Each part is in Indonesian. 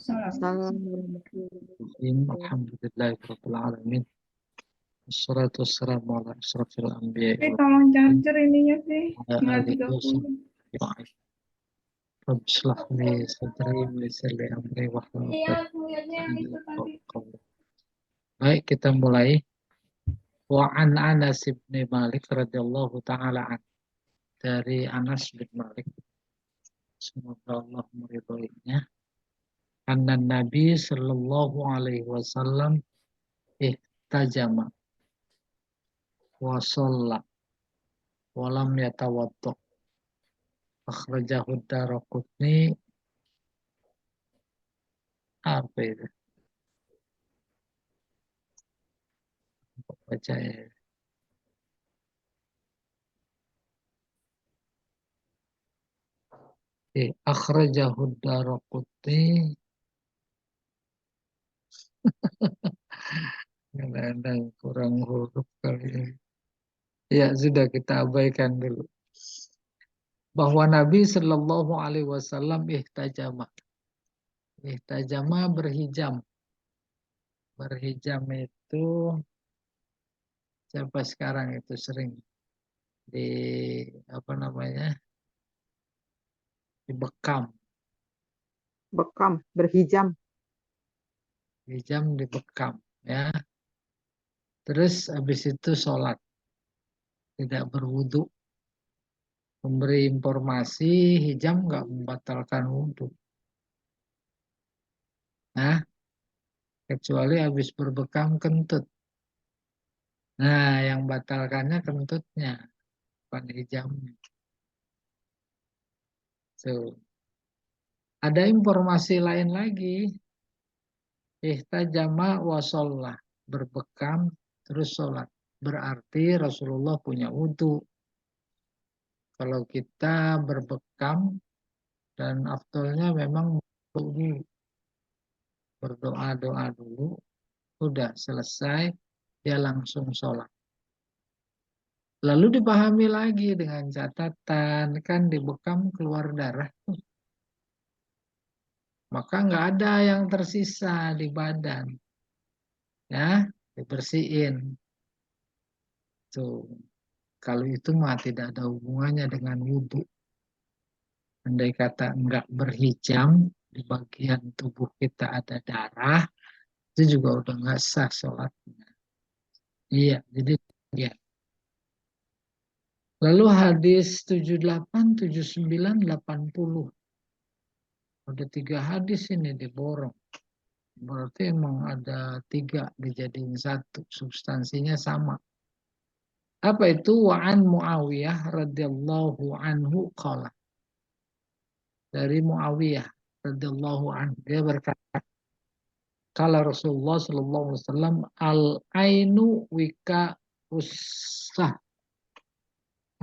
Alhamdulillahirabbil alamin. Wassalatu wassalamu ala asyrafil anbiya'i Tapi wal tolong mursalin charger ininya sih, wa ala tinggal alihi 30. wasahbihi. Rabbi shrah li sadri wa yassir li amri wahlul Iya, 'uqdatam aku lihatnya yang min itu lisani tadi. yafqahu qawli. Baik, kita mulai. Wa an Anas bin Malik radhiyallahu taala an. Dari Anas bin Malik, semoga Allah meridhoinya. Anna Nabi sallallahu alaihi wasallam ihtajama wa shalla wa lam yatawadda. Akhrajahu Daraqutni. Apa itu? Baca ya. Akhrajahu Daraqutni. Kadang-kadang kurang huruf kali ini. Ya, sudah kita abaikan dulu. Bahwa Nabi Shallallahu Alaihi Wasallam ihtajama. Ihtajama berhijam. Berhijam itu siapa sekarang itu sering di apa namanya, dibekam. Bekam, berhijam. Hijam dibekam, ya. Terus habis itu sholat, tidak berwudu. Memberi informasi hijam nggak membatalkan wudhu. Nah, kecuali habis berbekam kentut. Nah, yang batalkannya kentutnya, bukan hijamnya. So, ada informasi lain lagi. Ihtajama wa sholat, berbekam terus sholat. Berarti Rasulullah punya wudhu. Kalau kita berbekam dan afdolnya memang berdoa-doa dulu, sudah selesai, dia langsung sholat. Lalu dipahami lagi dengan catatan, kan dibekam keluar darah, maka nggak ada yang tersisa di badan, ya, dibersihin. Tuh, kalau itu mah tidak ada hubungannya dengan wudhu. Andai kata nggak berhijam, di bagian tubuh kita ada darah, itu juga udah nggak sah sholatnya. Iya, jadi ya. Lalu hadis 78, 79, 80. Ada 3 hadis ini diborong. Berarti emang ada 3 dijadiin 1. Substansinya sama. Apa itu? Wa'an Muawiyah radhiyallahu anhu qala. Dari Muawiyah radhiyallahu anhu. Dia berkata, kala Rasulullah sallallahu alaihi wasallam, al-ainu wika usah.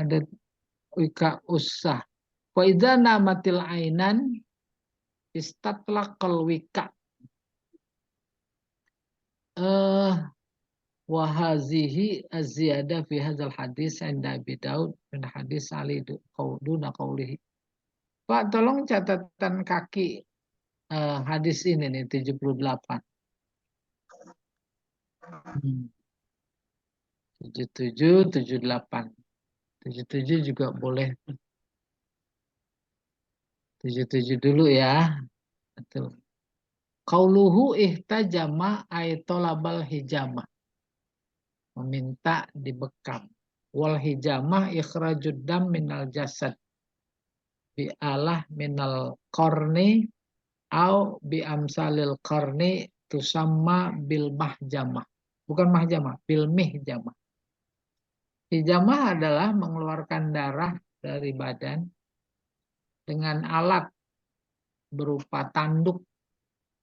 Ada wika usah. Wa idza namatil ainan istatlaqal wika. Wahazihi az-ziyadah fi hadzal hadis inda Abi Daud min hadis Ali duna qaulihi. Pak, tolong catatan kaki hadis ini nih 78. 77, 78. 77 juga boleh. 77 dulu ya. Betul. Qauluhu ihtajama ay talabal hijama. Meminta dibekam. Wal hijamah ikhrajud dam minal jasad. Bi alah minal qarni au bi amsalil qarni tusamma bil mahjamah. Bukan mahjamah, bil mihjamah. Hijamah adalah mengeluarkan darah dari badan dengan alat berupa tanduk.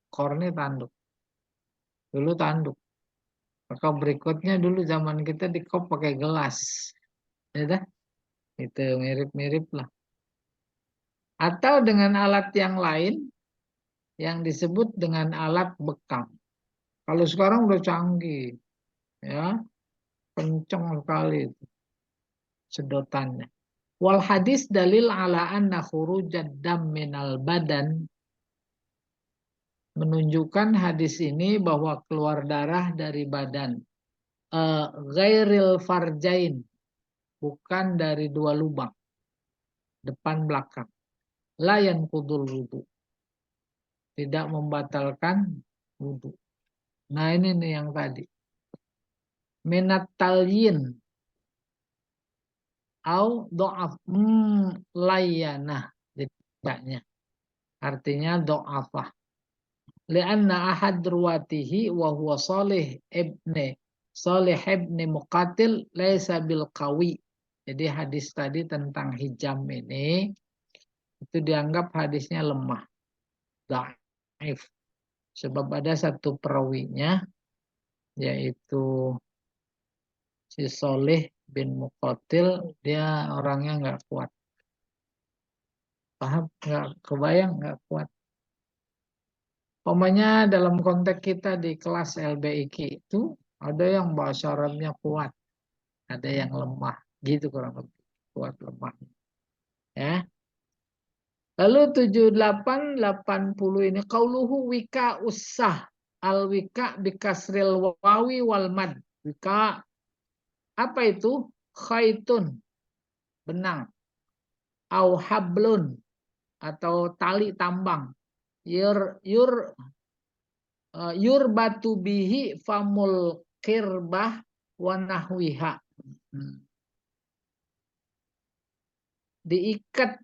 Korni tanduk. Dulu tanduk. Maka berikutnya dulu zaman kita dikop pakai gelas. Ya dah? Itu mirip-mirip lah. Atau dengan alat yang lain yang disebut dengan alat bekam. Kalau sekarang udah canggih, ya, kenceng sekali itu sedotannya. Wal hadis dalil ala anna khurujad dam minal badan menunjukkan hadis ini bahwa keluar darah dari badan. Ghairil farjain, bukan dari dua lubang, depan belakang. Layan kudul wudu, tidak membatalkan wudu. Nah ini nih yang tadi. Minat talyin au do'af layanah, tidaknya. Artinya do'afah. Lianna ahad ruwatihi wa huwa Salih ibni Muqatil laisa bil qawi. Jadi hadis tadi tentang hijam ini itu dianggap hadisnya lemah, dhaif. Sebab ada satu perawinya yaitu si Salih bin Muqatil, dia orangnya nggak kuat. Paham? Nggak kebayang, nggak kuat. Pokoknya dalam konteks kita di kelas LBIQ itu ada yang bahasa Arabnya kuat, ada yang lemah, gitu kurang lebih. Kuat lemah. Ya. Lalu 78 80 ini qauluhu wika usah. Al wika bikasril wawi wal mad. Wika apa itu? Khaitun, benang. Au hablun, atau tali tambang. Yurbatu bihi famul kirbah wa nahwiha. Diikat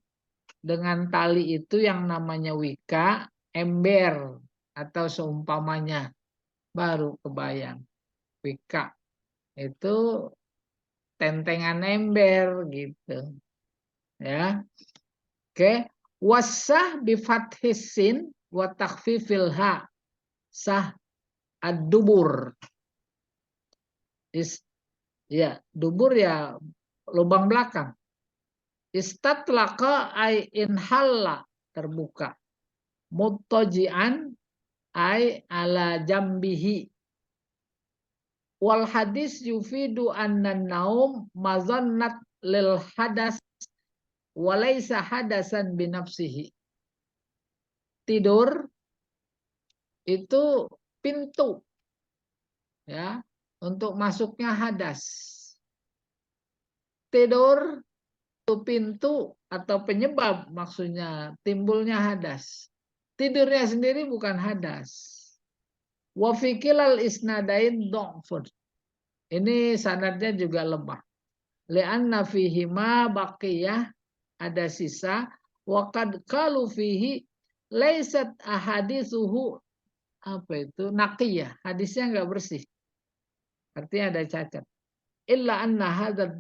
dengan tali itu yang namanya wika, ember atau seumpamanya, baru kebayang. Wika itu tentengan ember gitu. Ya. Oke, wasah bi fathis sin wa takhfifil ha. Sah ad-dubur. Ya, dubur ya lubang belakang. Istatlaqa ay inhalla, terbuka. Muttaji'an ay ala jambihi. Wal hadis yufidu anna naum mazannat lil hadas walaysa hadasan binafsihi. Tidur itu pintu, ya, untuk masuknya hadas. Tidur itu pintu atau penyebab, maksudnya timbulnya hadas. Tidurnya sendiri bukan hadas. Wa fi kilal isnadain dha'fun. Ini sanadnya juga lemah. Li'anna fihi ma baqiyah, ada sisa. Wa qad qalu fihi laisat ahadithuhu, apa itu? Naqiyah. Hadisnya enggak bersih. Artinya ada cacat. Illa anna hadzal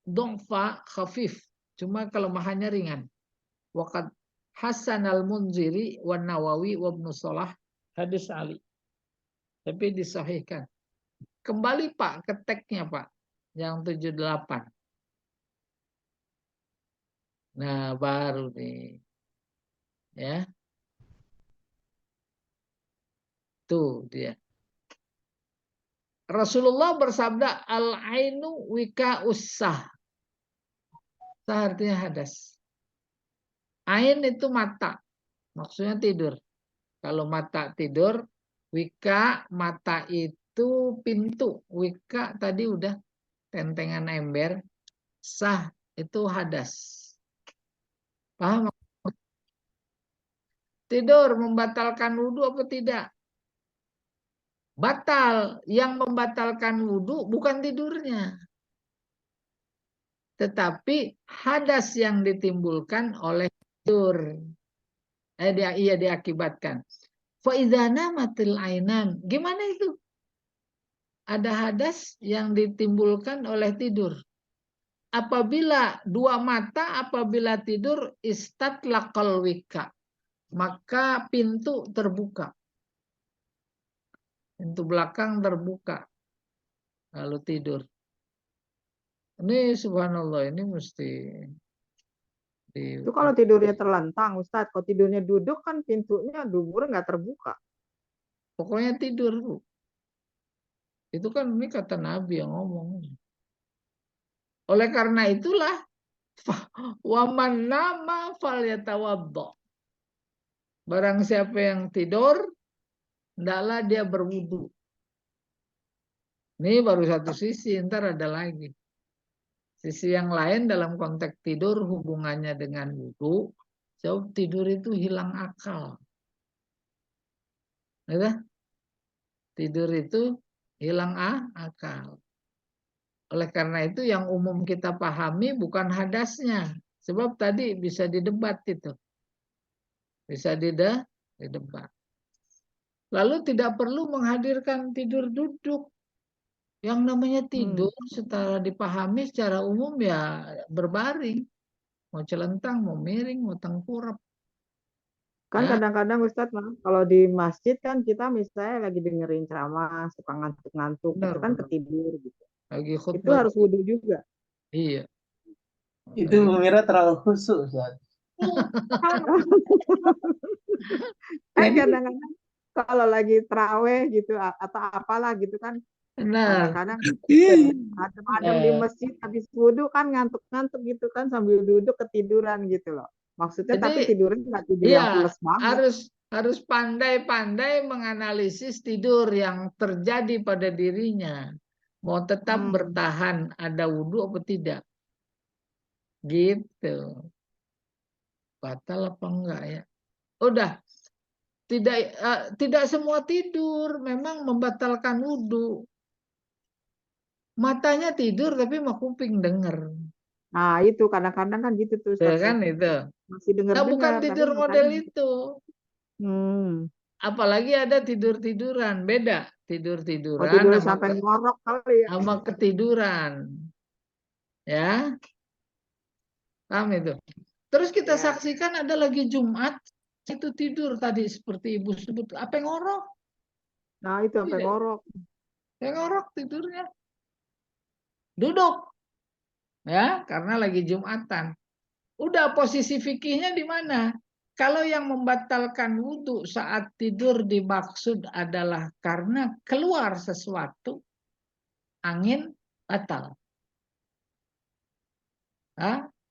dha'fa khafif. Cuma kelemahannya ringan. Wa qad Hasan al-Munziri wa Nawawi wa Ibnu Shalah hadis Ali. Tapi disahihkan. Kembali Pak ke teksnya Pak, yang 78. Nah, baru nih. Ya. Tuh dia. Rasulullah bersabda, al-ainu wika ussah. Sah artinya hadas. Ain itu mata. Maksudnya tidur. Kalau mata tidur, wika mata itu pintu. Wika tadi udah tentengan ember. Sah itu hadas. Paham? Tidur membatalkan wudhu apa tidak? Batal. Yang membatalkan wudhu bukan tidurnya, tetapi hadas yang ditimbulkan oleh tidur. Ia diakibatkan. Faizana matil ainan. Gimana itu? Ada hadas yang ditimbulkan oleh tidur. Apabila dua mata, apabila tidur, istatlaqal wika, maka pintu terbuka. Pintu belakang terbuka. Lalu tidur. Ini subhanallah, ini mesti Itu kalau tidurnya terlentang, Ustadz. Kalau tidurnya duduk kan pintunya dubur nggak terbuka. Pokoknya tidur, Bu. Itu kan ini kata Nabi yang ngomong. Oleh karena itulah, waman nama falyatawaddo. Barang siapa yang tidur, hendaklah dia berwudu. Ini baru satu sisi, ntar ada lagi. Sisi yang lain dalam konteks tidur hubungannya dengan wudu, sebab tidur itu hilang akal. Gitu? Tidur itu hilang akal. Oleh karena itu yang umum kita pahami bukan hadasnya. Sebab tadi bisa didebat itu. Bisa didebat. Lalu tidak perlu menghadirkan tidur duduk. Yang namanya tidur setelah dipahami secara umum ya berbaring. Mau celentang, mau miring, mau tengkurap. Kan Ya, kadang-kadang Ustadz, kalau di masjid kan kita misalnya lagi dengerin ceramah, suka ngantuk-ngantuk, itu benar, kan benar. ketidur gitu. Lagi Itu khutbah. harus wudhu juga. Iya. Itu Lagi. Mira terlalu khusyuk, Ustaz. Kan kadang-kadang kalau lagi teraweh gitu atau apalah gitu kan, Benar. kadang-kadang Ih, adem-adem di masjid habis wudhu kan ngantuk-ngantuk gitu kan sambil duduk ketiduran gitu loh. Maksudnya Jadi tapi tidurnya nggak tidur iya yang pules banget. harus pandai-pandai menganalisis tidur yang terjadi pada dirinya. Mau tetap Hmm. bertahan ada wudhu apa tidak? Gitu. Batal apa enggak ya? Udah, tidak semua tidur memang membatalkan wudhu. Matanya tidur tapi mau kuping denger. Nah itu kadang-kadang kan gitu tuh Ya Ustadz tuh. kan itu. Masih Nah, bukan dengar-dengar tapi tidur model matanya. itu. Hmm. Apalagi ada tidur-tiduran, beda Oh tidur-tiduran tidurnya sama sampai ngorok kali ya. sama ketiduran. Ya, paham itu. Terus kita Ya. saksikan ada lagi Jumat itu tidur tadi seperti Ibu sebut, apa yang ngorok? Nah itu sampai Tidak, ngorok. yang ngorok tidurnya. Duduk ya, karena lagi Jumatan. Udah posisi fikihnya di mana? Kalau yang membatalkan wudhu saat tidur dimaksud adalah karena keluar sesuatu, angin batal.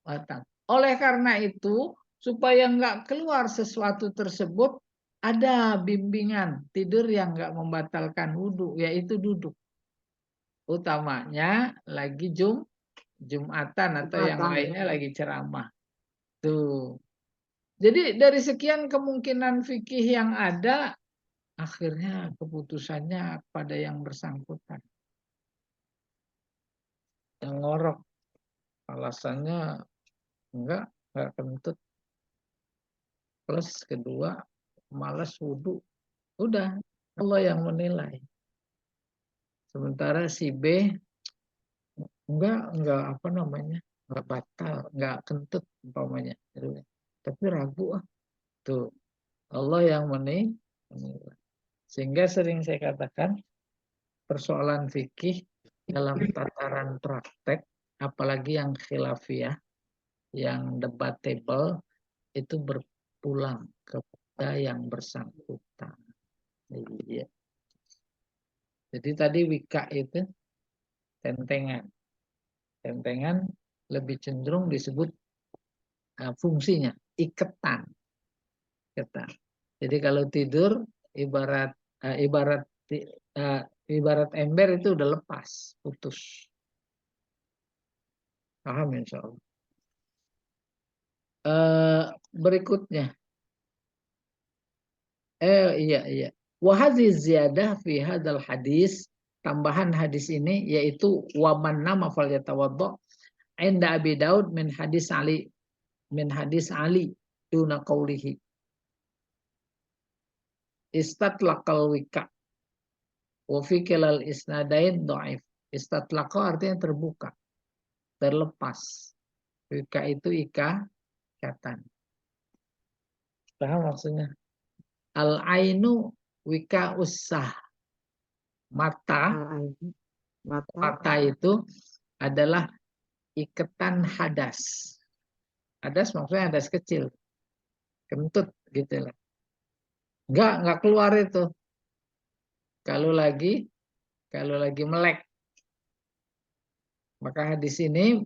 Batal. Oleh karena itu, supaya nggak keluar sesuatu tersebut, ada bimbingan tidur yang nggak membatalkan wudhu, yaitu duduk. Utamanya lagi Jumatan atau yang Jumatan. lainnya lagi ceramah. Tuh. Jadi dari sekian kemungkinan fikih yang ada, akhirnya keputusannya pada yang bersangkutan. Yang ngorok, alasannya enggak kentut. Plus kedua, malas wudhu. Udah, Allah yang menilai. Sementara si B enggak apa namanya, enggak batal, enggak kentut umpamanya. Tapi ragu tuh. Allah yang menilai. Sehingga sering saya katakan persoalan fikih dalam tataran praktek, apalagi yang khilafiyah, yang debatable, itu berpulang kepada yang bersangkutan. Iya. Jadi tadi wika itu tentengan. Tentengan lebih cenderung disebut fungsinya iketan. Iketan. Jadi kalau tidur ibarat ibarat ibarat ember itu udah lepas, putus. Paham insya Allah. Berikutnya. Iya. Wahadzi ziyadah fi hadal hadis, tambahan hadis ini yaitu waman nama falyatawaddo inda Abi Daud min hadis Ali duna qaulihi istatlaqal wika wa fi kilal isnadain dhaif. Istatlaqa artinya terbuka, terlepas. Wika itu ikatan. Paham maksudnya? Al ainu wika usah. Mata Mata. mata itu adalah iketan hadas. Hadas maksudnya hadas kecil, kentut gitu lah. Enggak keluar itu. Kalau lagi melek. Maka hadis ini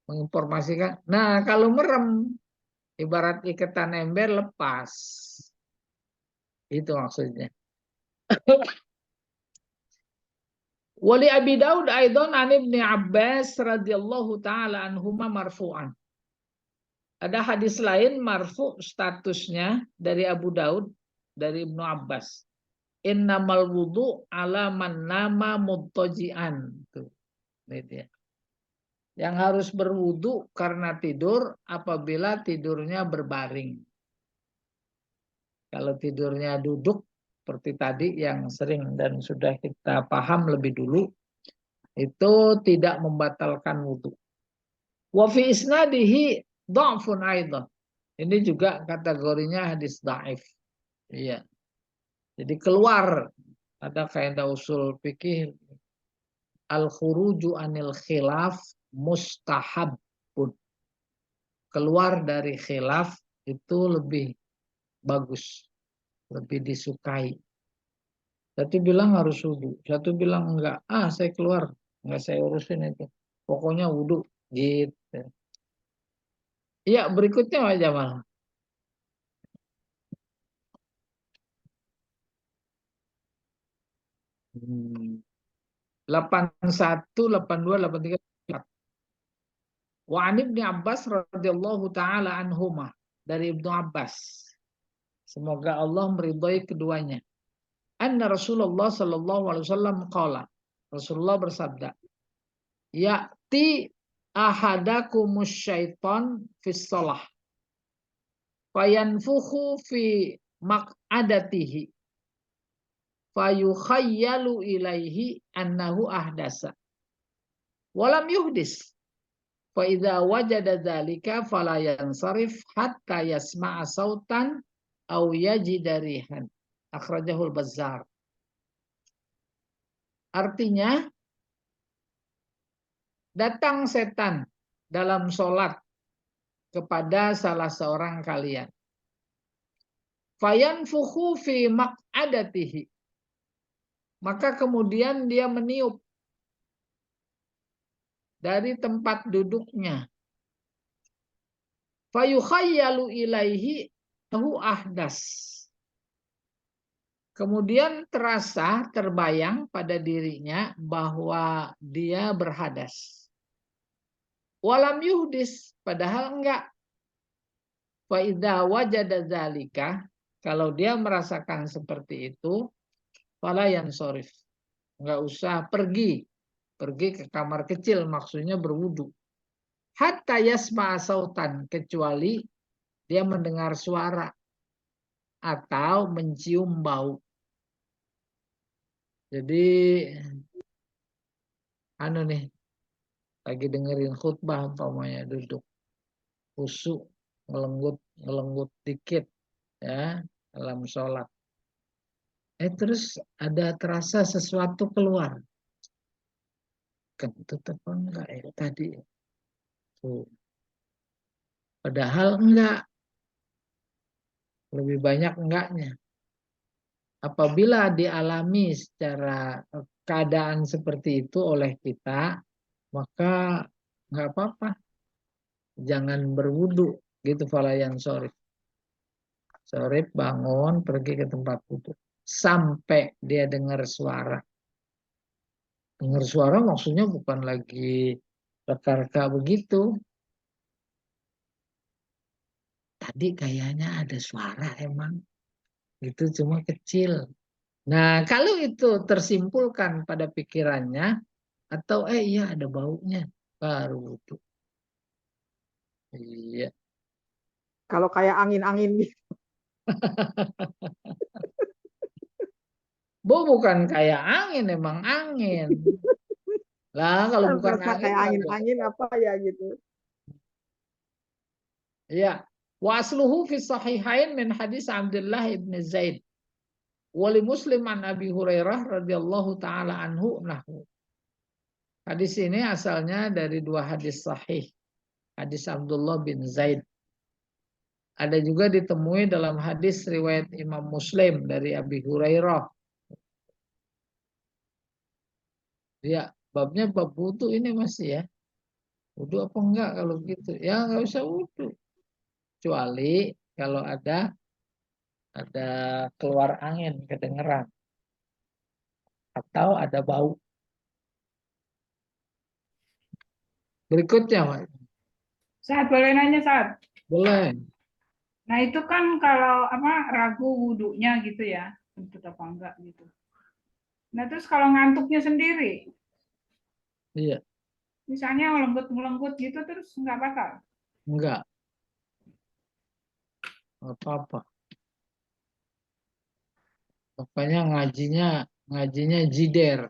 menginformasikan, nah kalau merem ibarat iketan ember lepas. Itu maksudnya. Wali Abi Daud aidan an Ibnu Abbas radhiyallahu taala anhuma marfu'an. Ada hadis lain marfu statusnya dari Abu Daud dari Ibnu Abbas. Innamal wudu ala man nama muttaji'an. Tuh. Gitu ya. Yang harus berwudu karena tidur apabila tidurnya berbaring. Kalau tidurnya duduk seperti tadi yang sering dan sudah kita paham lebih dulu, itu tidak membatalkan wudu. Wa fi isnadihi dha'fun aidan. Ini juga kategorinya hadis dhaif. Iya. Jadi keluar, ada kaidah usul fikih, al-khuruju anil khilaf mustahabun. Keluar dari khilaf itu lebih bagus, lebih disukai. Satu bilang harus wudu, satu bilang enggak. Saya keluar, enggak saya urusin itu. Pokoknya wudu, gitu. Iya, berikutnya Pak Jamal. 81, 82, 83. Wa an Ibnu Abbas radhiyallahu taala anhuma, dari Ibnu Abbas. Semoga Allah meridhai keduanya. Anna Rasulullah sallallahu alaihi wasallam qala. Rasulullah bersabda, "Ya'ti ahadakumus syaitan fis shalah. Fayanfukhu fi maq'adatihi. Fayukhayyalu ilaihi annahu ahdasa. Walam yuhdis. Fa idza wajada dzalika fala yansarif hatta yasma'a sautan aw yajida rihan." Akhrajahul Bazzar. Artinya, datang setan dalam sholat kepada salah seorang kalian. Fayanfukhu fi maq'adatihi. Maka kemudian dia meniup dari tempat duduknya. Fayukhayyalu ilaihi hu ahdas. Kemudian terasa, terbayang pada dirinya bahwa dia berhadas. Walam yuhdis, padahal enggak. Fa idza wajada dzalika, kalau dia merasakan seperti itu, fala yansorif. Enggak usah pergi ke kamar kecil, maksudnya berwudu. Hatta yasma'a sautan, kecuali dia mendengar suara atau mencium bau. Jadi lagi dengerin khutbah umpamanya, duduk khusyuk, ngelenggut dikit ya dalam sholat. Terus ada terasa sesuatu keluar. Kentut apa enggak ya tadi? Tuh. Padahal enggak. Lebih banyak enggaknya. Apabila dialami secara keadaan seperti itu oleh kita, maka enggak apa-apa. Jangan berwudu gitu, falayan sorif. Sorif bangun, pergi ke tempat wudu. Sampai dia dengar suara. Dengar suara maksudnya bukan lagi reka-reka begitu. Tadi kayaknya ada suara emang. Gitu cuma kecil. Nah, kalau itu tersimpulkan pada pikirannya, atau iya ada baunya, baru wudu. Iya. Kalau kayak angin-angin gitu. Bukan kayak angin, emang angin. Lah kalau bukan Rasa angin, kayak angin-angin apa ya gitu. ya. Wa asluhu fi sahihain min hadis Abdullah ibn Zaid. Wali Muslim an Abi Hurairah radhiyallahu taala anhu nahu. Hadis ini asalnya dari dua hadis sahih. Hadis Abdullah bin Zaid. Ada juga ditemui dalam hadis riwayat Imam Muslim dari Abi Hurairah. Ya, babnya bab wudu ini masih ya. Wudu apa enggak kalau gitu? Ya enggak usah wudu. Kecuali kalau ada keluar angin, kedengeran. atau ada bau. Berikutnya, Pak. Saat boleh nanya saat. Boleh. Nah itu kan kalau ragu wudhunya gitu ya, kentut apa enggak gitu. Nah terus kalau ngantuknya sendiri, Iya, misalnya melenggut-melenggut gitu terus nggak batal. enggak apa-apa. Pokoknya ngajinya jider.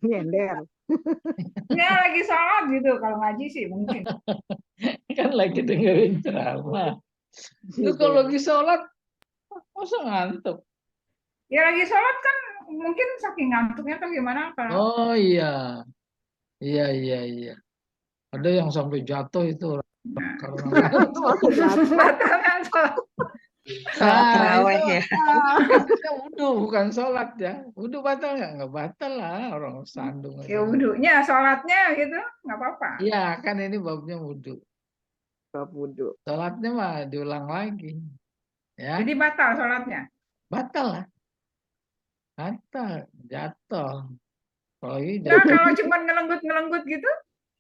Nyender. Ya lagi sholat gitu, kalau ngaji sih mungkin. Kan lagi dengerin ceramah. Lu kalau lagi sholat, masa ngantuk? Ya lagi sholat kan mungkin saking ngantuknya atau gimana kalau Oh iya, iya. Ada yang sampai jatuh itu karena ngantuk. Waktu jatuh. batal kan sholat. Salah Nah, terawih itu ya. itu wudhu bukan sholat ya. Wudhu batal nggak? Nggak batal lah, orang sandung aja. Ya wudhunya, sholatnya gitu nggak apa-apa. Iya, kan ini babnya wudhu. Bab wudhu. Sholatnya mah diulang lagi. Ya, Jadi batal sholatnya. batal lah. Batal, jatuh. Kalau ini Nah jatuh, kalau cuma ngelenggut-ngelenggut gitu,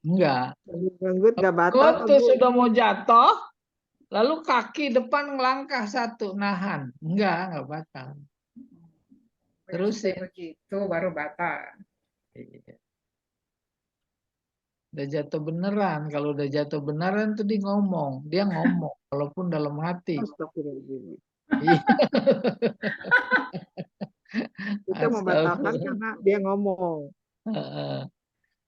enggak. Renggut nggak batal Kau apa, tuh Bu? sudah mau jatuh, lalu kaki depan ngelangkah satu, nahan. Enggak batal. Terus sampai begitu baru batal. iya. Udah jatuh beneran. Kalau udah jatuh beneran tuh dia ngomong. Dia ngomong, walaupun dalam hati. Astagfirullahaladzim. Iya. Kita membatalkan karena dia ngomong. Heeh.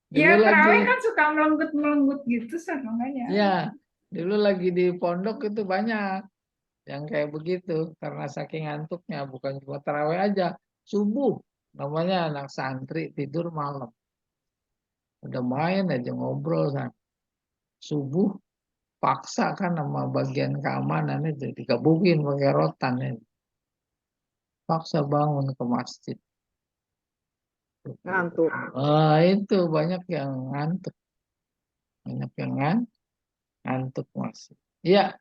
Ya Dulu lagi, terawih kan suka melenggut-melenggut gitu sih makanya. ya, dulu lagi di pondok itu banyak yang kayak begitu karena saking ngantuknya, bukan cuma tarawih aja, subuh namanya anak santri tidur malam, udah main aja ngobrol kan, subuh paksa kan sama bagian keamanan itu digabungin pakai rotan itu, paksa bangun ke masjid. Ngantuk. Itu banyak yang ngantuk, ngantuk masih. Iya,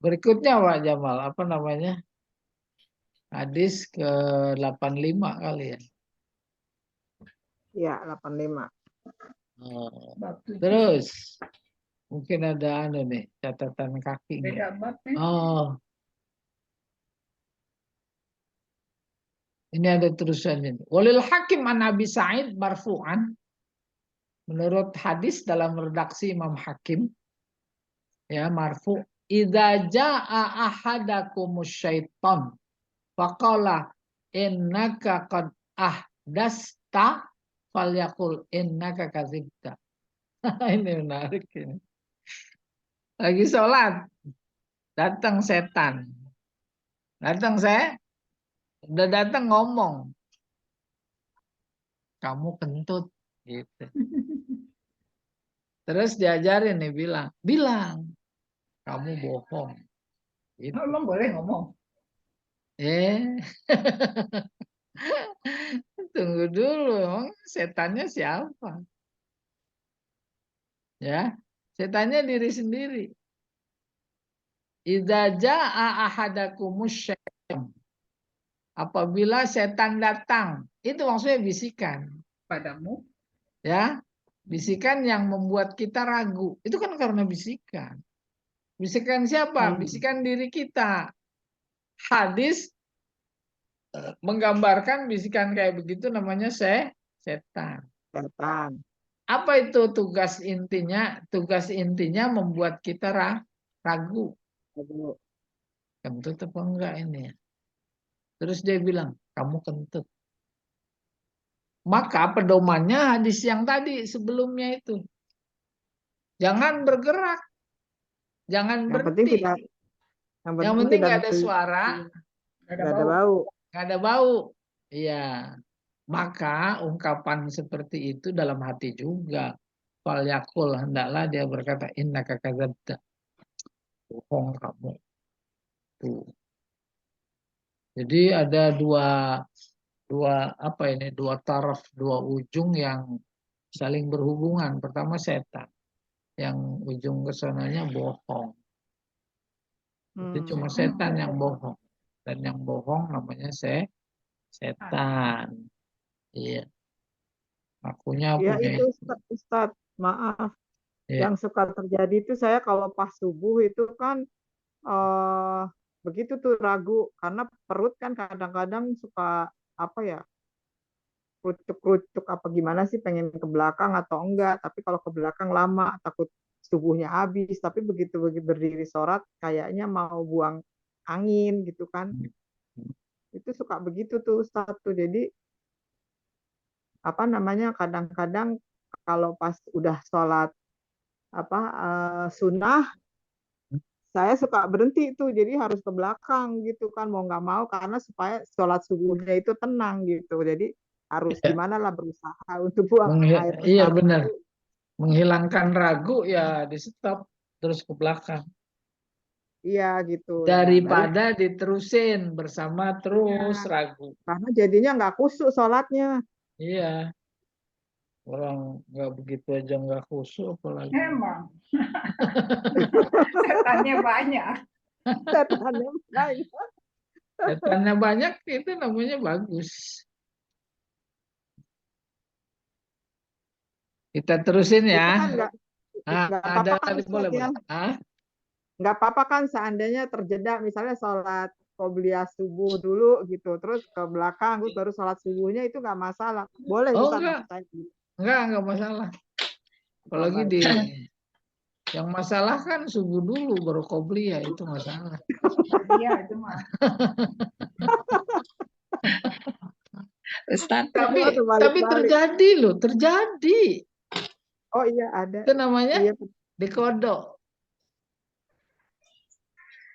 berikutnya Pak Jamal, apa namanya? Hadis ke-85 kali ya. Ya, 85. Bab 7. Terus mungkin ada nih catatan kaki. Beda bab nih. Oh, ini ada terusannya. Walil Hakim an Abi Sa'id marfu'an. Menurut hadis dalam redaksi Imam Hakim, ya marfu, idza jaa ahadakumus syaiton faqala innaka qad ahdasta falyaqul innaka kadzibta. Ini menarik ini. Lagi sholat, datang setan. Udah datang ngomong, kamu kentut, gitu. Terus diajarin nih bilang, kamu bohong. Gitu. Emang boleh ngomong. Tunggu dulu, emang setannya siapa? Ya, setannya diri sendiri. Idza jaa ahadakumus syaitan. Apabila setan datang, itu maksudnya bisikan. Padamu. Ya, bisikan yang membuat kita ragu. Itu kan karena bisikan. Bisikan siapa? Bisikan diri kita. Hadis menggambarkan bisikan kayak begitu namanya setan. Setan. Apa itu tugas intinya? Tugas intinya membuat kita ragu. Aduh. Kentut apa enggak ini ya? Terus dia bilang, kamu kentut. Maka pedomannya hadis yang tadi sebelumnya itu. Jangan bergerak. Jangan Yang penting berhenti. tidak, Yang penting tidak nggak ada suara, nggak ada bau. nggak ada bau. Iya. Maka ungkapan seperti itu dalam hati juga. Fal yakul, hendaklah dia berkata, innaka kadzabta. Bohong kamu. Tuh. Jadi ada dua taraf, dua ujung yang saling berhubungan. Pertama setan, yang ujung kesananya bohong. Itu cuma setan yang bohong, dan yang bohong namanya Setan. Iya. Akunya Ya punya itu itu. Ustadz, maaf. Iya. Yang suka terjadi itu saya kalau pas subuh itu kan eh begitu tuh ragu karena perut kan kadang-kadang suka apa ya, kerucuk-kerucuk apa gimana sih, pengen ke belakang atau enggak, tapi kalau ke belakang lama takut subuhnya habis, tapi begitu begitu berdiri sholat kayaknya mau buang angin gitu kan. Itu suka begitu tuh Ustadz tuh. Jadi apa namanya, kadang-kadang kalau pas udah sholat apa sunnah, saya suka berhenti tuh, jadi harus ke belakang gitu kan, mau nggak mau, karena supaya sholat subuhnya itu tenang gitu. Jadi harus Iya. gimana lah, berusaha untuk buang air Iya besar benar. dulu. Menghilangkan ragu ya di stop terus ke belakang. Iya gitu. Nah, baru Daripada diterusin bersama terus ya, ragu. karena jadinya nggak khusyuk sholatnya. Iya. Orang nggak begitu aja nggak khusyuk apalagi. Emang setannya banyak. Setannya banyak. Setannya banyak itu namanya bagus. Kita terusin Itu ya. kan Ah, nggak ada apa-apa kan lagi Ustaz boleh ya. boleh. Ah, Nggak apa-apa kan seandainya terjeda, misalnya sholat qobliyah subuh dulu gitu, terus ke belakang, terus baru sholat subuhnya, itu nggak masalah. Boleh oh Ustaz enggak, maksud saya gitu. enggak masalah. Oh, Apalagi baik. di yang masalah kan subuh dulu baru qobliyah itu masalah. Iya itu mah. Ustaz, Tapi Oh, terbalik-balik. terjadi loh, terjadi. Oh iya ada. Itu namanya Iya. dikodok.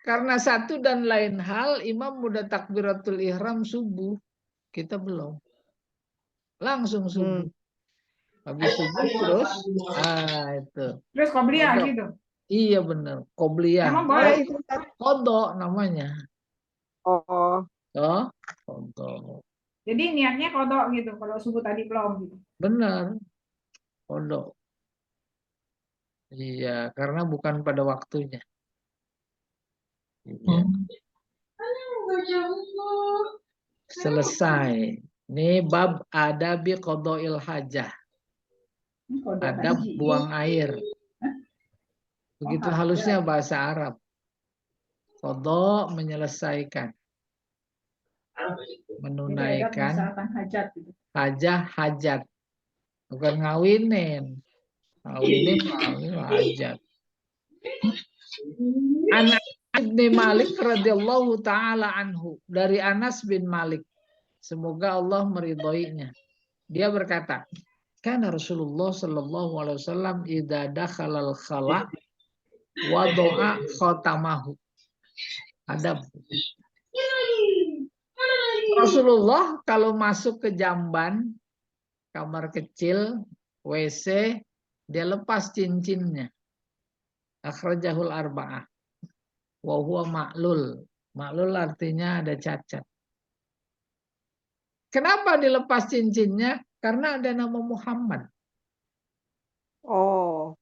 Karena satu dan lain hal, imam udah takbiratul ihram subuh, kita belum. Langsung subuh. Habis subuh terus, itu. Terus qobliyah Kodok. gitu. Iya bener, qobliyah. Emang Boleh boleh. itu Ustaz. Kodok namanya. Oh, Oh, kodok. Jadi niatnya kodok gitu. Kalau subuh tadi belum gitu. Bener, kodok. Iya, karena bukan pada waktunya. Iya. Selesai. Ini bab adabi qadail hajah. Kodok Adab haji. buang air. Begitu Oh, halusnya hajat. bahasa Arab. Qada menyelesaikan. Jadi adab Menunaikan misalkan hajat gitu. hajat. Bukan ngawinin. Ngawinin hajat. Anas bin Malik radhiyallahu taala anhu, dari Anas bin Malik, semoga Allah meridhoinya. Dia berkata, kana Rasulullah sallallahu alaihi wasallam idza dakhalal khala wa doa khatamahu. Adab. Rasulullah kalau masuk ke jamban, kamar kecil, WC, dia lepas cincinnya. Akhrajahul arba'ah. Wa huwa ma'lul. Ma'lul artinya ada cacat. Kenapa dilepas cincinnya? Karena ada nama Muhammad. oh,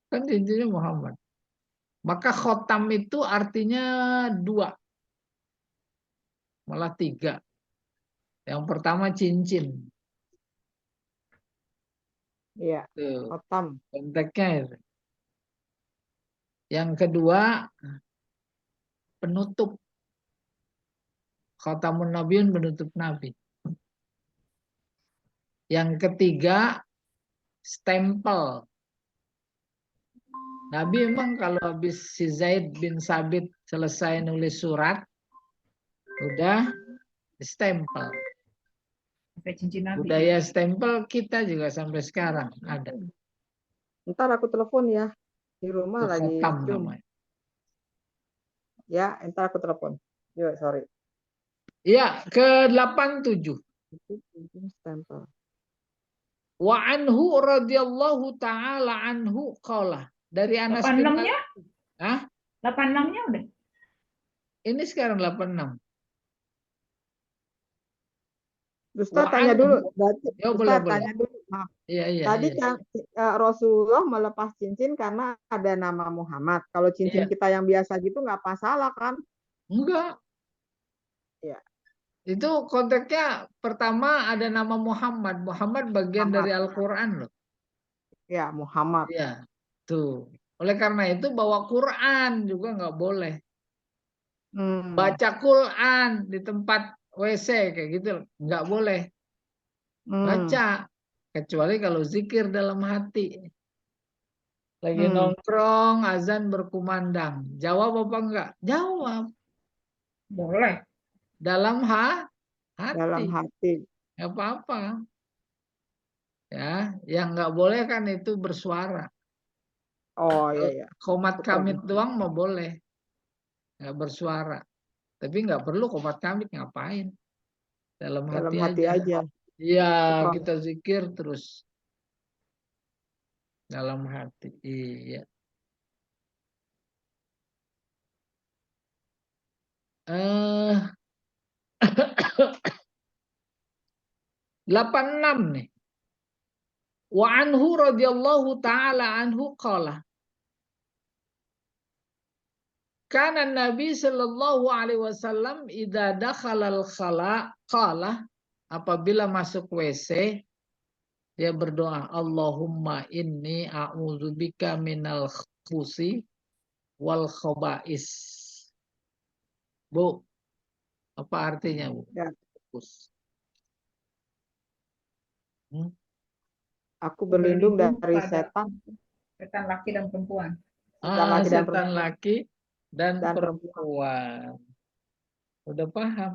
Kan cincinnya Muhammad. Maka khotam itu artinya 2. Malah 3. Yang pertama cincin. iya. Tuh, Khotam. konteksnya itu. Yang kedua penutup. Khatamun Nabiun penutup Nabi. Yang ketiga stempel. Nabi emang kalau habis si Zaid bin Sabit selesai nulis surat, udah stempel. Sampai cincin Nabi. Budaya stempel kita juga sampai sekarang ada. Ntar aku telepon ya. Di rumah Itu lagi khotam Zoom. namanya. Ya, ntar aku telepon. Yuk, sorry. Ya, ke-87. Stempel. Wa anhu radhiyallahu taala anhu qala. Dari Anas bin 86-nya? Hah? 86-nya udah. Ini sekarang 86. Ustaz Wa tanya anhu. dulu. Berarti, Ya, Ustaz boleh. tanya dulu. Maaf. Iya. Tadi kan Rasulullah melepas cincin karena ada nama Muhammad. Kalau cincin Iya. kita yang biasa gitu nggak masalah kan? Enggak. Iya. Itu konteksnya pertama ada nama Muhammad. Muhammad bagian Muhammad. dari Al-Quran loh. Ya, Muhammad. Iya, tuh. Oleh karena itu bawa Quran juga nggak boleh. Hmm. Baca Quran di tempat WC kayak gitu nggak boleh. Hmm. Baca kecuali kalau zikir dalam hati. Lagi Hmm. nongkrong, azan berkumandang. Jawab apa enggak? Jawab. Boleh. Dalam Dalam hati. hati. Nggak apa-apa. Ya, yang nggak boleh kan itu bersuara. Oh iya ya. Qomat Itu kamit tadi. doang mau boleh. Nggak bersuara. Tapi nggak perlu qomat kamit ngapain. Dalam Dalam hati hati aja. aja. Iya, Itu kita zikir terus. Dalam hati. Iya. Eh 86 nih. Wa anhu radhiyallahu taala anhu qala. Kana Nabi sallallahu alaihi wasallam idza dakhala al-khala qala, apabila masuk WC dia berdoa, Allahumma inni a'udzubika minal khubusi wal khaba'is. Bu, apa artinya, Bu? ya. Khubus. Hmm? Aku berlindung dari pada setan, setan laki dan perempuan. setan laki dan Setan perempuan. laki dan Dan perempuan. Udah paham?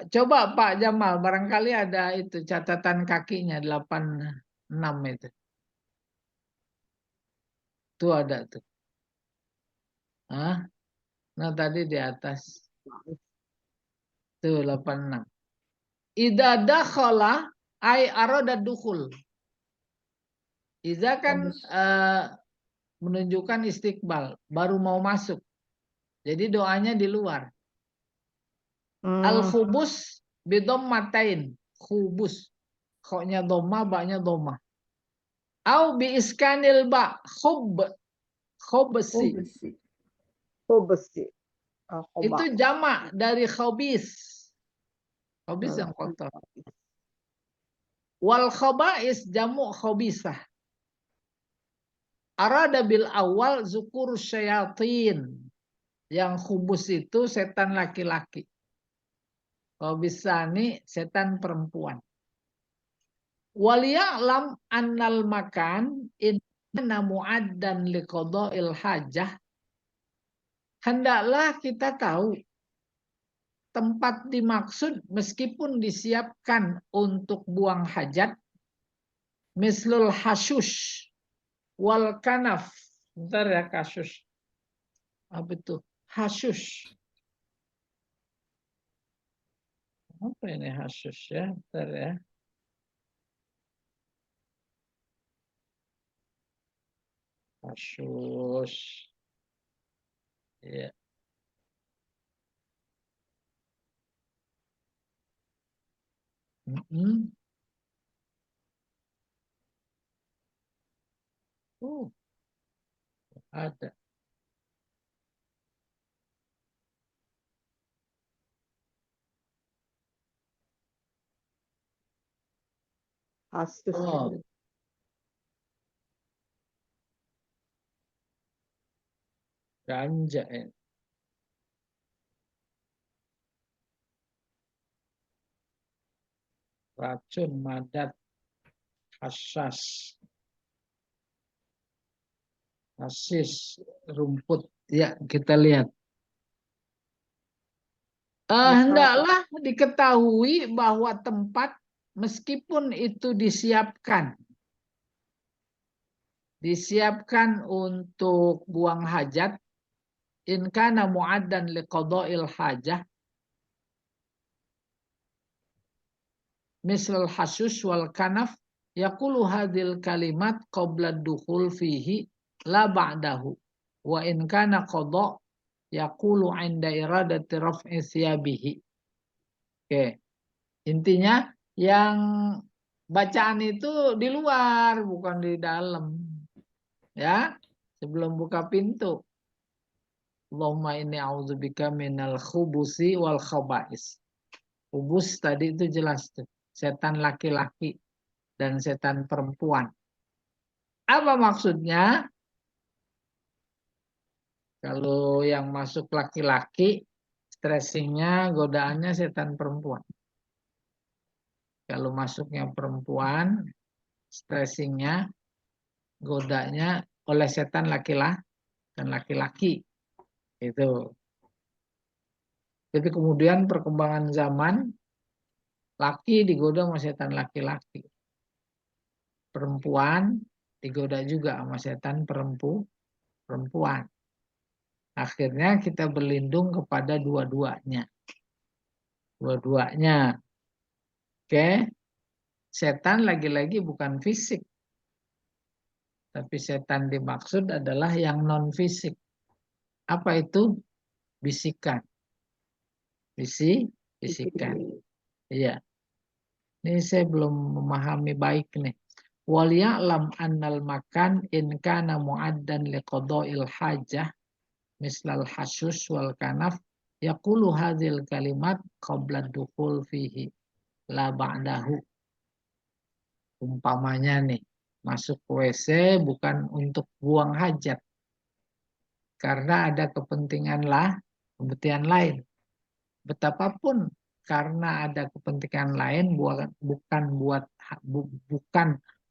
Coba Pak Jamal, barangkali ada itu catatan kakinya 86 itu. Itu ada tuh. Hah? Nah tadi di atas. Tuh 86. Idza dakhala ay arada dukhul. Idza kan menunjukkan istiqbal, baru mau masuk. Jadi doanya di luar. Al-khubus bidommatain. Khubus. Koknya doma, baknya doma. Au bi iskanil ba. Khub. Khubsi. besi. Oh besi. Itu jamak dari khobis. Khobis yang kotor. Wal khaba'is jamu khobisah. Arada bil awal zukur syayatin. Yang khubus itu setan laki-laki. Khobisani setan perempuan. Waliya'lam annal makan inna mu'addan liqada'il hajah. Hendaklah kita tahu tempat dimaksud meskipun disiapkan untuk buang hajat. Mislul hashush wal kanaf. Bentar ya, kasus. Apa itu? Hashush. Apa ini hashush ya? Bentar ya. Hashush. Ya. Ada. Asus. Oh, ganja ya. Racun, madat, hasyas, hasis, rumput. Ya, kita lihat. Hendaklah diketahui bahwa tempat meskipun itu disiapkan untuk buang hajat, in kana mu'addan liqada'il hajah, misal hasyush wal kanaf, yaqulu hadhil kalimat qabla dukhul fihi la ba'dahu, wa in kana qada' yaqulu 'inda iradati raf'i thiyabihi. Oke. Intinya yang bacaan itu di luar, bukan di dalam. Ya, sebelum buka pintu. Allahumma inni a'udzubika minal khubusi wal khaba'is. Khubus tadi itu jelas tuh. Setan laki-laki dan setan perempuan. Apa maksudnya? Kalau yang masuk laki-laki, stressingnya, godaannya setan perempuan. Kalau masuknya perempuan, stressingnya, godanya oleh setan laki-laki dan laki-laki. Itu. Jadi kemudian perkembangan zaman, laki digoda sama setan laki-laki. Perempuan digoda juga sama setan perempuan. Akhirnya kita berlindung kepada dua-duanya. Dua-duanya. Oke. Setan lagi-lagi bukan fisik. Tapi setan dimaksud adalah yang non-fisik. Apa itu? Bisikan. Bisikan. Iya. Ini saya belum memahami baik nih. Wal ya'lam annal makan in kana mu'addan liqada'il hajah mislal hasyush wal kanaf yaqulu hadhil kalimat qabla dukhul fihi la ba'dahu. Umpamanya nih, masuk WC bukan untuk buang hajat. Karena ada kepentingan lain. Betapapun karena ada kepentingan lain bukan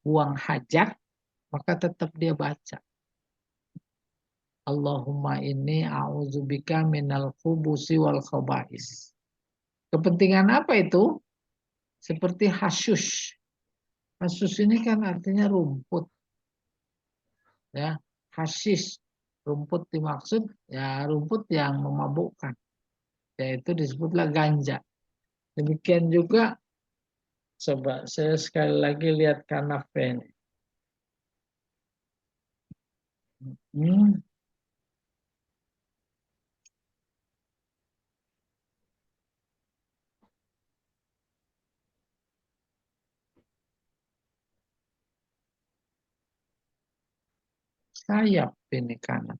buang hajat, maka tetap dia baca. Allahumma inni a'udzubika minal khubusi wal khaba'is. Kepentingan apa itu? Seperti hasyush. Hasyush ini kan artinya rumput. Ya, hasyish. Rumput dimaksud ya rumput yang memabukkan. Yaitu disebutlah ganja. Demikian juga, coba saya sekali lagi lihat kanaf ini. Sayap ini kanaf.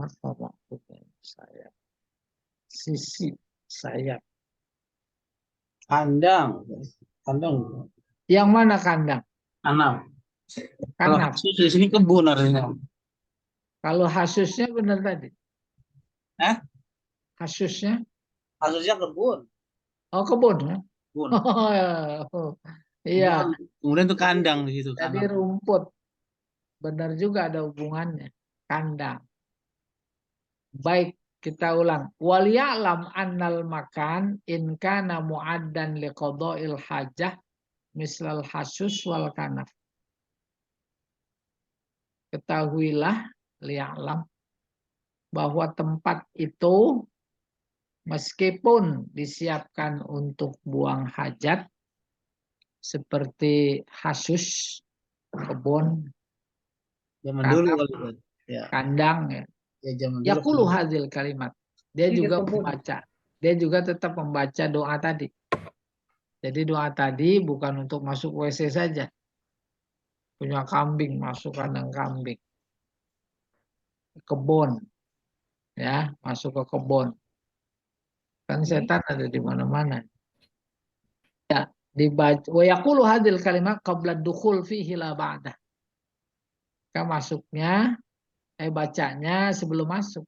Apa maksudnya sayap? Sisi sayap. Kandang. Yang mana kandang? Kanaf. Kalau Kanaf. hasus di sini kebun artinya. Kalau hasusnya benar tadi. Hasusnya? Hasusnya kebun. Oh, kebun ya? Kebun. Oh, iya. Kemudian itu kandang di situ. Jadi rumput. Benar juga ada hubungannya. Kandang. Baik, kita ulang. Wal ya'lam annal makan in kana mu'addan liqada'il hajah mislal hasus wal kanaf. Ketahuilah li'alam bahwa tempat itu meskipun disiapkan untuk buang hajat seperti hasus, kebun, Zaman dulu kali ya. Kandang ya. Ya zaman dulu. Yaqulu hadzal kalimat. Dia juga membaca. Dia juga tetap membaca doa tadi. Jadi doa tadi bukan untuk masuk WC saja. Punya kambing, masuk kandang kambing. Kebun. Ya, masuk ke kebun. Kan setan ada di mana-mana. Ya, dibaca wa yaqulu hadzal kalimat qabla dukhul fihi la ba'da. Masuknya bacanya sebelum masuk.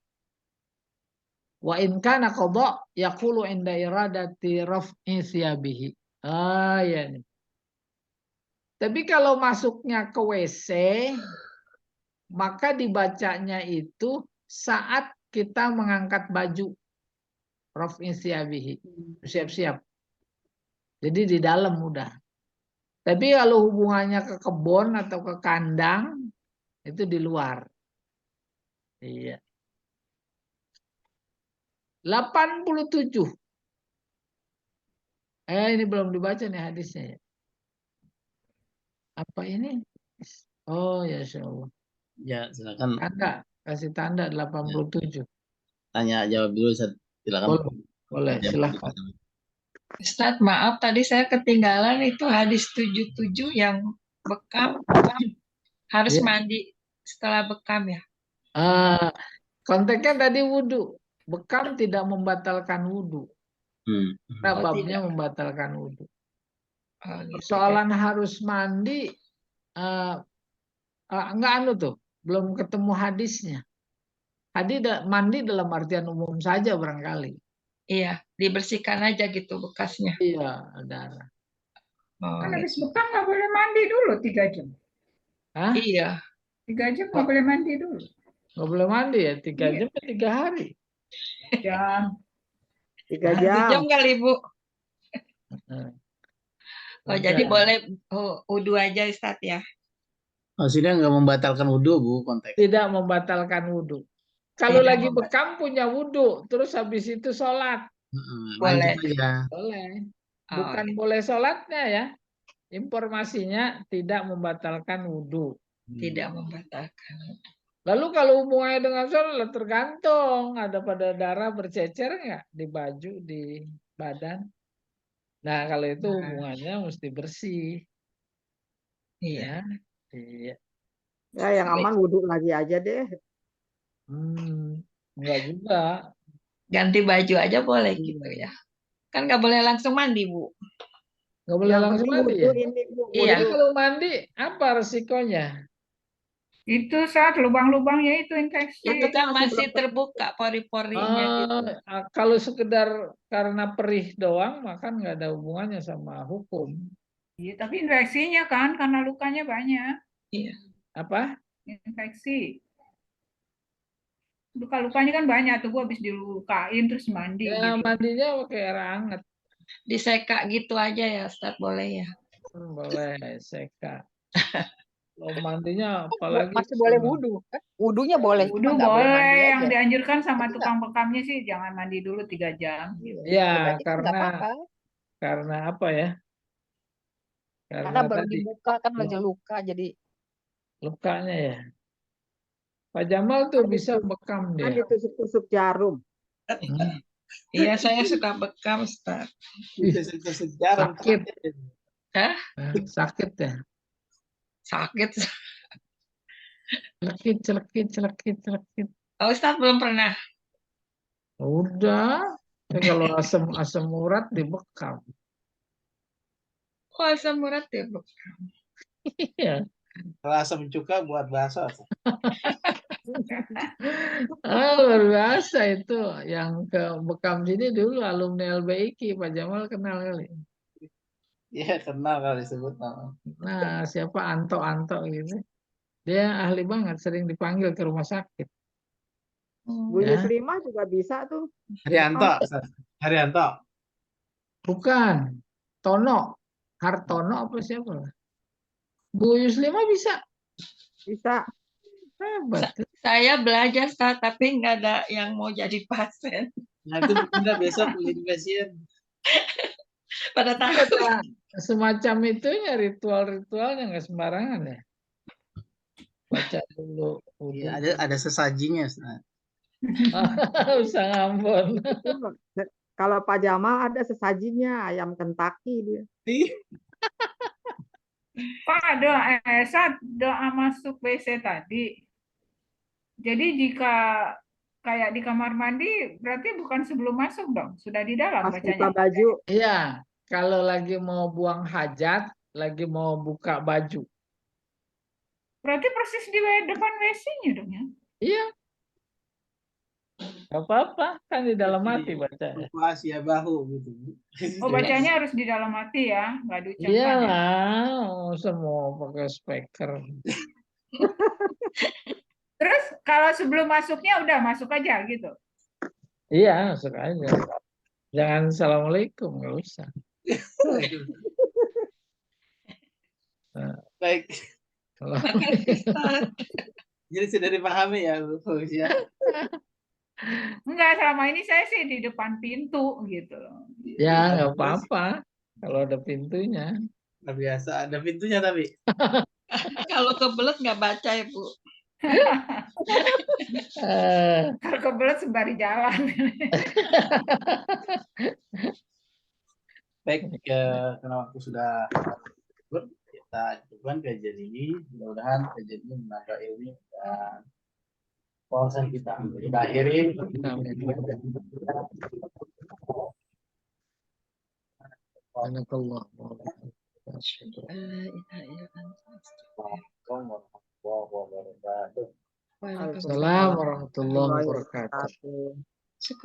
Wa in kana qada yaqulu inda iradati raf'i thiyabihi. Ya nih. Tapi kalau masuknya ke WC, maka dibacanya itu saat kita mengangkat baju. Raf'i thiyabihi. Siap-siap. Jadi di dalam udah. Tapi kalau hubungannya ke kebun atau ke kandang, itu di luar. Iya. 87. Ini belum dibaca nih hadisnya ya. Apa ini? Oh ya insyaallah. Ya silakan. Tanda, kasih tanda 87. Tanya jawab dulu, silakan. Boleh, silakan. Ustadz, maaf tadi saya ketinggalan itu hadis 77 yang bekam harus mandi setelah bekam ya. Konteksnya tadi wudhu. Bekam tidak membatalkan wudhu. Karena Oh, babnya tidak. membatalkan wudhu. Oh, gitu. Persoalan harus mandi, enggak tuh, belum ketemu hadisnya. Mandi dalam artian umum saja barangkali. Iya, dibersihkan aja gitu bekasnya. Iya, darah. Oh, Kan habis gitu. bekam nggak boleh mandi dulu 3 jam. Hah? Iya. 3 jam nggak boleh mandi dulu. Nggak boleh mandi ya? 3 Iya. jam atau 3 hari? Jam. 3 1 jam. jam kali, Bu. Oh, Udah. jadi boleh wudhu aja Ustaz ya. Maksudnya nggak membatalkan wudhu, Bu, konteks. Tidak membatalkan wudhu. Kalau Tidak lagi bekam punya wudhu, terus habis itu sholat. Boleh. Lanjut aja. Boleh. Oh, Bukan boleh sholatnya ya. Informasinya tidak membatalkan wudhu. tidak membatalkan. Lalu kalau hubungannya dengan sholat tergantung. Ada pada darah bercecer nggak di baju, di badan. Nah kalau itu hubungannya mesti bersih. Iya. Iya. Ya, yang aman wudhu lagi aja deh. Enggak juga. Ganti baju aja boleh gitu ya. Kan nggak boleh langsung mandi, Bu. Nggak boleh Yang langsung penting mandi wudhu ya? ini, Bu. Iya. Jadi kalau mandi apa resikonya? Itu saat lubang-lubangnya itu infeksi. Itu kan masih masih belum- terbuka pori-porinya gitu. Kalau sekedar karena perih doang, maka nggak ada hubungannya sama hukum. Iya, tapi infeksinya kan karena lukanya banyak. Iya. Apa? Infeksi. Luka-lukanya kan banyak tuh, gua habis dilukain terus mandi Ya gitu. mandinya pakai air hangat. Diseka gitu aja ya Ustaz, boleh ya. Boleh seka. Kalau mandinya apalagi Masih boleh sama- wudhu kan? Wudhunya boleh, Wudhu cuma nggak boleh mandi boleh, yang aja. dianjurkan sama Tapi tukang bekamnya sih jangan mandi dulu 3 jam. Gitu. Ya berarti kan nggak apa-apa. karena apa ya? Karena baru tadi dibuka kan lagi luka, jadi lukanya ya. Pak Jamal tuh bisa bekam Kan dia. ditusuk-tusuk jarum. Iya, saya suka bekam Ustaz. Tusuk-tusuk jarum. Sakit. Hah? Sakit ya. Sakit. Celekit. Oh, Ustaz belum pernah. Udah. Kalau asam urat dibekam. Oh, asam urat ya, Bu. Iya. Kalau asam cuka buat bakso. Luar biasa itu. Yang ke bekam sini dulu alumni LBIK, Pak Jamal kenal kali. Iya, kenal kalau disebut nama. Nah, siapa Anto gitu. Dia ahli banget, sering dipanggil ke rumah sakit. Bu Ya. Yuslimah juga bisa tuh. Haryanto. Haryanto. Bukan. Tono. Hartono apa siapa? Bu Yuslimah bisa. Bisa. Hebat. Saya belajar Ustaz, tapi nggak ada yang mau jadi pasien. Nah, itu Bunda besok jadi pasien. Pada tahu. Semacam itu ya ritual-ritualnya nggak sembarangan ya. Baca dulu. Iya, ada sesajinya. Usah ngambon. Kalau Pak Jamal ada sesajinya, ayam Kentucky dia. Pak, saat doa masuk WC tadi. Jadi jika kayak di kamar mandi, berarti bukan sebelum masuk dong, sudah di dalam Pas buka bacanya. baju. Iya, kalau lagi mau buang hajat, lagi mau buka baju. Berarti persis di depan WC-nya dong ya. Iya. Gak apa-apa, kan di dalam hati bacanya. Asia bahu gitu. Oh, bacanya harus di dalam hati ya, nggak diucapkan ya. Iyalah, semua pakai speaker. Terus kalau sebelum masuknya udah masuk aja gitu. Iya, masuk aja. Jangan assalamualaikum, nggak usah. Baik. Kalau Jadi sudah dipahami ya, Bu Fauziah? Enggak, selama ini saya sih di depan pintu gitu. ya nggak apa-apa, kalau ada pintunya. Nggak biasa, ada pintunya tapi. Kalau kebelet nggak baca ya, Bu. Kalau kebelet sembari jalan. Baik, karena waktu sudah kita cukupkan kajian ini. Mudah-mudahan kajian ini menambah ilmu dan wawasan kita. Kita akhiri. Amin. Subhanakallah wa bihamdika asyhadu an La ilaha illa anta astaghfiruka. Assalamualaikum warahmatullahi wabarakatuh. Waalaikumsalam warahmatullahi wabarakatuh. wabarakatuh. Syukur.